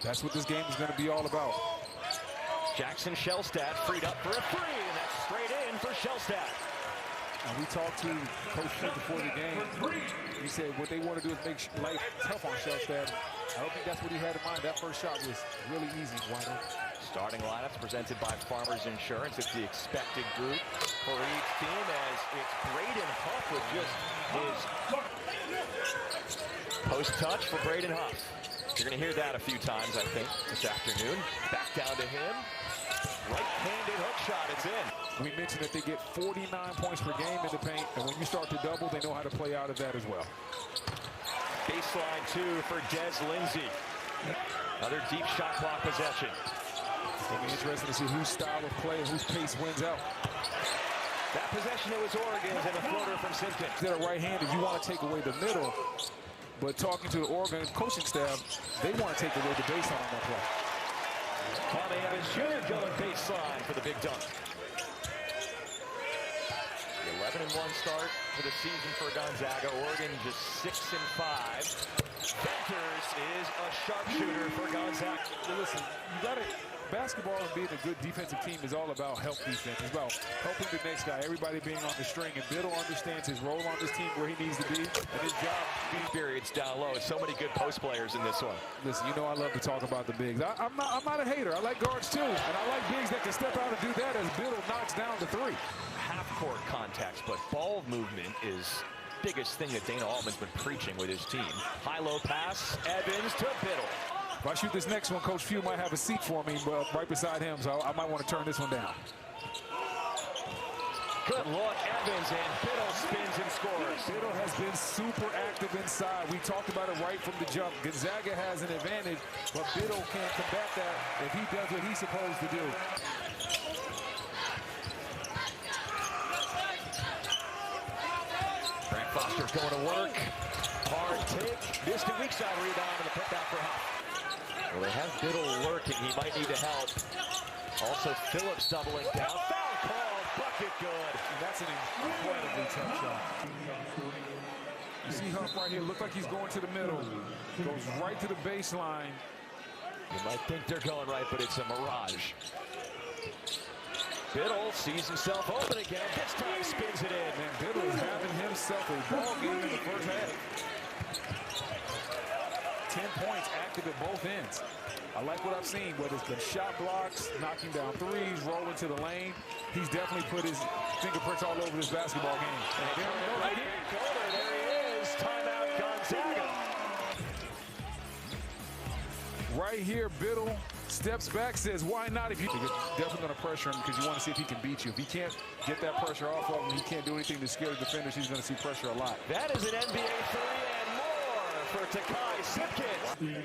That's what this game is going to be all about. Jackson Shellstad freed up for a three, and that's straight in for Shellstad. And we talked to Coach Shea before the game. He said what they want to do is make life tough on Shellstad. I don't think that's what he had in mind. That first shot was really easy. Starting lineups presented by Farmers Insurance. It's the expected group for each team as it's Braden Huff with just his post touch for Braden Huff. You're going to hear that a few times, I think, this afternoon. Back down to him. Right-handed hook shot, it's in. We mentioned that they get 49 points per game in the paint, and when you start to double, they know how to play out of that as well. Baseline two for Des Lindsay. Another deep shot clock possession. It'll be interesting to see whose style of play and whose pace wins out. That possession, it was Oregon's, and a floater from Simpkins. They're right-handed. You want to take away the middle, but talking to the Oregon coaching staff, they want to take away the baseline on that play. Kwame Evans Jr. going baseline for the big dunk. The 11-1 start for the season for Gonzaga. Oregon just 6-5. Venters is a sharpshooter for Gonzaga. Well, listen, you got to. Basketball and being a good defensive team is all about help defense. It's about helping the next guy, everybody being on the string. And Biddle understands his role on this team, where he needs to be, and his job. Periods down low. So many good post players in this one. Listen, you know I love to talk about the bigs. I'm not a hater. I like guards too, and I like bigs that can step out and do that as Biddle knocks down the three. Half-court contacts, but ball movement is biggest thing that Dana Altman's been preaching with his team. High-low pass, Evans to Biddle. If I shoot this next one, Coach Few might have a seat for me right beside him, so I might want to turn this one down. Good look, Evans, and Biddle spins and scores. Biddle has been super active inside. We talked about it right from the jump. Gonzaga has an advantage, but Biddle can't combat that if he does what he's supposed to do. Grant Foster's going to work. Hard take. Missed a weak side rebound and the putback for Huff. Well, they have Biddle working. He might need to help. Also, Phillips doubling down. Foul call. Bucket good. That's an incredibly tough shot. You see Huff right here. Look like he's going to the middle. Goes right to the baseline. You might think they're going right, but it's a mirage. Biddle sees himself open again. This time spins it in. Man, Biddle is having himself a ball game in the first half. 10 points active at both ends. I like what I've seen, whether it's been shot blocks, knocking down threes, rolling to the lane. He's definitely put his fingerprints all over this basketball game. Right here, there he is. Timeout, Gonzaga. Right here, Biddle steps back, says, why not? If you definitely going to pressure him because you want to see if he can beat you. If he can't get that pressure off of him, he can't do anything to scare the defenders. He's going to see pressure a lot. That is an NBA three and more for Takai Simpkins. You're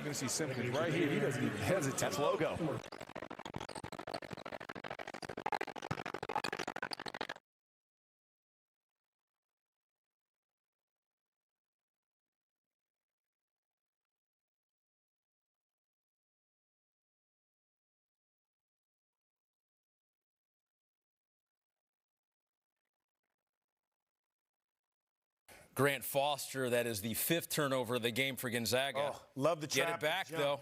going to see Simpkins right here. He doesn't even hesitate. That's logo. Grant Foster, that is the 5th turnover of the game for Gonzaga. Oh, love the trap. Get it back, though.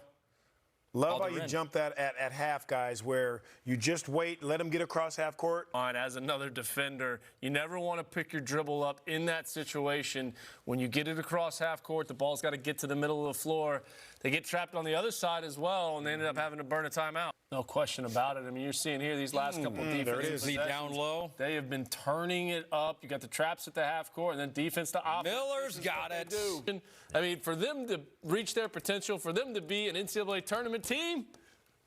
Love how you jump that at half, guys, where you just wait, let them get across half court. As another defender, you never want to pick your dribble up in that situation. When you get it across half court, the ball's got to get to the middle of the floor. They get trapped on the other side as well, and they ended up having to burn a timeout. No question about it. I mean, you're seeing here these last couple defensive possessions. Down low. They have been turning it up. You got the traps at the half court, and then defense to offense. Miller's got it. I mean, for them to reach their potential, for them to be an NCAA tournament team,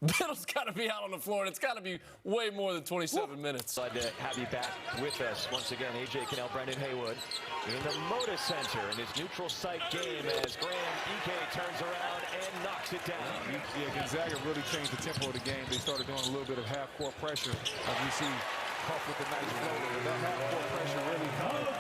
Biddle's got to be out on the floor, and it's got to be way more than 27 minutes. Glad to have you back with us once again. A.J. Cannell, Brendan Haywood in the Moda Center in his neutral site game as Graham Ike turns around and knocks it down. Yeah, Gonzaga really changed the tempo of the game. They started doing a little bit of half-court pressure. As we see Huff with the nice floater. That half-court pressure really comes.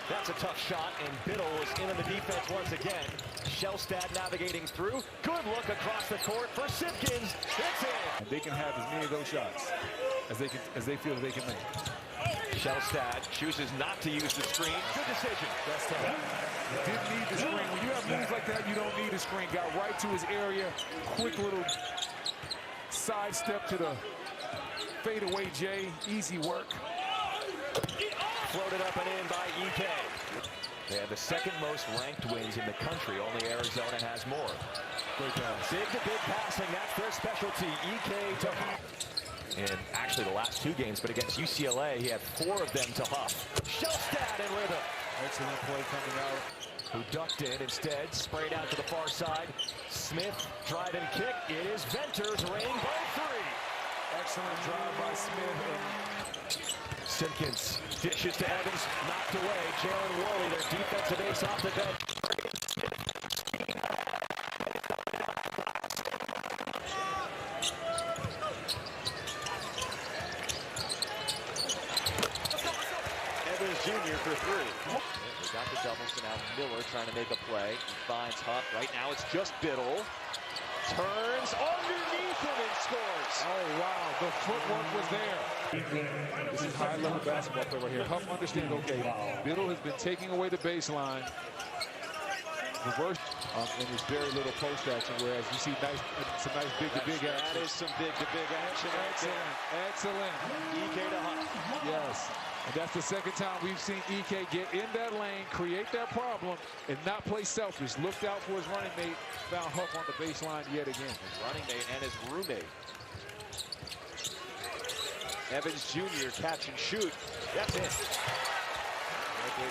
That's a tough shot, and Biddle is in on the defense once again. Shellstad navigating through. Good look across the court for Simpkins. It's in. And they can have as many of those shots as they feel they can make. Shellstad chooses not to use the screen. Good decision. That's tough. Didn't need the screen. When you have moves like that, you don't need a screen. Got right to his area. Quick little sidestep to the fadeaway J. Easy work. Floated up and in by EK. They have the second most ranked wins in the country. Only Arizona has more. Big to big passing. That's their specialty. EK to Huff. And actually the last two games, but against UCLA, he had 4 of them to Huff. Shellstad in rhythm. Excellent play coming out. Who ducked in instead, sprayed out to the far side. Smith, drive and kick. It is Venter's rainbow 3. Excellent drive by Smith. Simpkins dishes to Evans, knocked away. Jalen Worley, their defensive ace off the bench. Evans Jr. for 3. They got the double, so now Miller trying to make a play. He finds Huff. Right now it's just Biddle. Turns underneath him and scores. Oh, wow. The footwork was there. This is high-level basketball play right here. Huff understands, okay, Biddle has been taking away the baseline. Reverse, and there's very little post action, whereas you see some nice big-to-big action. That is some big-to-big action. Excellent. EK to Huff. Yes. And that's the second time we've seen EK get in that lane, create that problem, and not play selfish. Looked out for his running mate, found Huff on the baseline yet again. His running mate and his roommate. Evans Jr. catch and shoot. That's it. I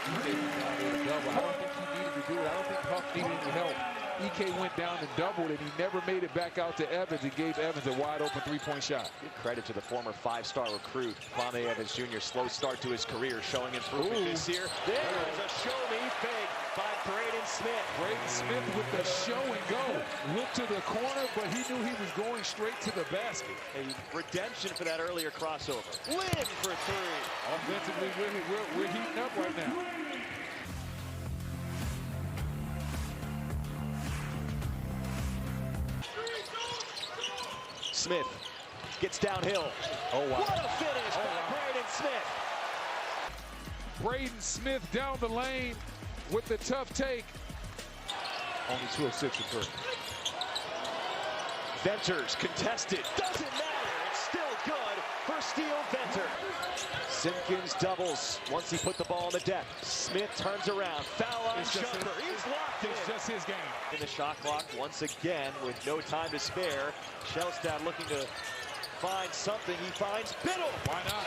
don't think he needed to do it. I don't think Huff needed any help. EK went down and doubled, and he never made it back out to Evans and gave Evans a wide-open three-point shot. Give credit to the former 5-star recruit, Kwame Evans Jr. Slow start to his career, showing improvement this year. There's a show-me fake by Braden Smith. Braden Smith with the show and go. Looked to the corner, but he knew he was going straight to the basket. A redemption for that earlier crossover. Lynn for 3. Offensively, we're heating up right now. Smith gets downhill. Oh, wow. What a finish by Braden Smith. Braden Smith down the lane with the tough take. Only 2 of 6 for 3. Venters contested. Doesn't matter. It's still good for Steele Venter. Simpkins doubles once he put the ball on the deck. Smith turns around. Foul on jumper. He's locked in. It's just his game. In the shot clock once again with no time to spare. Shellstad looking to find something. He finds Biddle. Why not?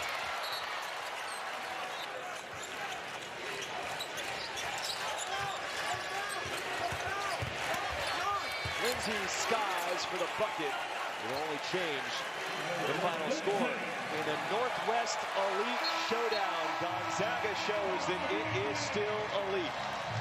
Lindsey skies for the bucket. It will only change the final score. In the Northwest Elite Showdown, Gonzaga shows that it is still elite.